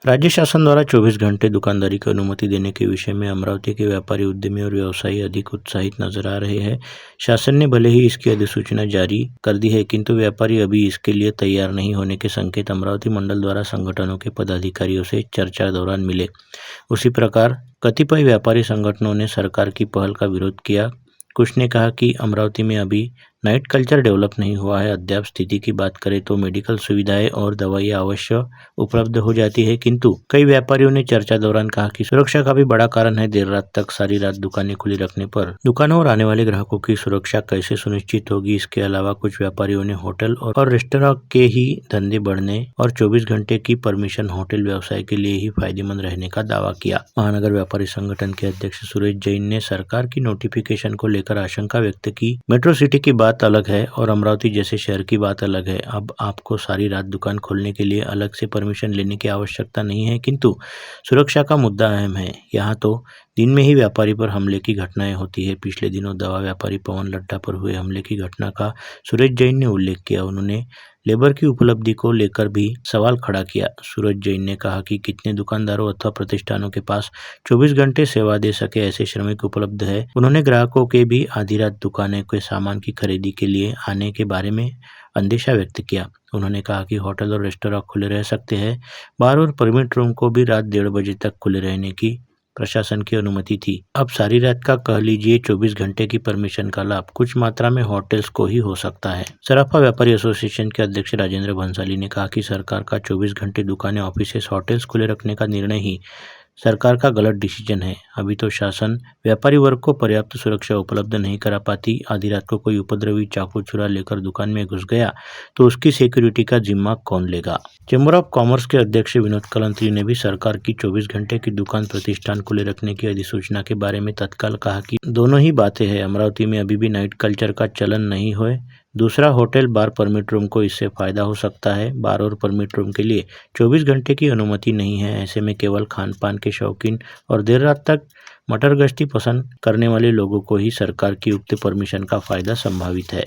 राज्य शासन द्वारा 24 घंटे दुकानदारी की अनुमति देने के विषय में अमरावती के व्यापारी, उद्यमी और व्यवसायी अधिक उत्साहित नजर आ रहे हैं। शासन ने भले ही इसकी अधिसूचना जारी कर दी है, किंतु व्यापारी अभी इसके लिए तैयार नहीं होने के संकेत अमरावती मंडल द्वारा संगठनों के पदाधिकारियों से चर्चा दौरान मिले। उसी प्रकार कतिपय व्यापारी संगठनों ने सरकार की पहल का विरोध किया। कुछ ने कहा कि अमरावती में अभी नाइट कल्चर डेवलप नहीं हुआ है। अद्याप स्थिति की बात करें तो मेडिकल सुविधाएं और दवाइयां अवश्य उपलब्ध हो जाती है, किंतु कई व्यापारियों ने चर्चा दौरान कहा कि सुरक्षा का भी बड़ा कारण है। देर रात तक सारी रात दुकानें खुली रखने पर दुकानों और आने वाले ग्राहकों की सुरक्षा कैसे सुनिश्चित होगी। इसके अलावा कुछ व्यापारियों ने होटल और रेस्टोरेंट के ही धंधे बढ़ने और 24 घंटे की परमिशन होटल व्यवसाय के लिए ही फायदेमंद रहने का दावा किया। महानगर व्यापारी संगठन के अध्यक्ष सुरेश जैन ने सरकार की नोटिफिकेशन को लेकर आशंका व्यक्त की। मेट्रो सिटी की बात अलग है और अमरावती जैसे शहर की बात अलग है। अब आपको सारी रात दुकान खोलने के लिए अलग से परमिशन लेने की आवश्यकता नहीं है, किंतु सुरक्षा का मुद्दा अहम है। यहाँ तो दिन में ही व्यापारी पर हमले की घटनाएं होती है। पिछले दिनों दवा व्यापारी पवन लड्ढा पर हुए हमले की घटना का सुरेश जैन ने उल्लेख किया। उन्होंने लेबर की उपलब्धि को लेकर भी सवाल खड़ा किया। सूरज जैन ने कहा कि कितने दुकानदारों अथवा प्रतिष्ठानों के पास 24 घंटे सेवा दे सके ऐसे श्रमिक उपलब्ध है। उन्होंने ग्राहकों के भी आधी रात दुकानें के सामान की खरीदी के लिए आने के बारे में अंदेशा व्यक्त किया। उन्होंने कहा कि होटल और रेस्टोरेंट खुले रह सकते हैं। बार और परमिट रूम को भी रात 1:30 बजे तक खुले रहने की प्रशासन की अनुमति थी। अब सारी रात का कह लीजिए 24 घंटे की परमिशन का लाभ कुछ मात्रा में होटल्स को ही हो सकता है। सराफा व्यापारी एसोसिएशन के अध्यक्ष राजेंद्र भंसाली ने कहा कि सरकार का 24 घंटे दुकानें, ऑफिसेस, होटल्स खुले रखने का निर्णय ही सरकार का गलत डिसीजन है। अभी तो शासन व्यापारी वर्ग को पर्याप्त सुरक्षा उपलब्ध नहीं करा पाती। आधी रात को कोई उपद्रवी चाकू छुरा लेकर दुकान में घुस गया तो उसकी सिक्योरिटी का जिम्मा कौन लेगा। चैम्बर ऑफ कॉमर्स के अध्यक्ष विनोद कलंत्री ने भी सरकार की 24 घंटे की दुकान प्रतिष्ठान खुले रखने की अधिसूचना के बारे में तत्काल कहा कि दोनों ही बातें हैं। अमरावती में अभी भी नाइट कल्चर का चलन नहीं है। दूसरा, होटल बार परमिट रूम को इससे फायदा हो सकता है। बार और परमिट रूम के लिए 24 घंटे की अनुमति नहीं है। ऐसे में केवल खान पान के शौकीन और देर रात तक मटर गश्ती पसंद करने वाले लोगों को ही सरकार की उक्त परमिशन का फायदा संभावित है।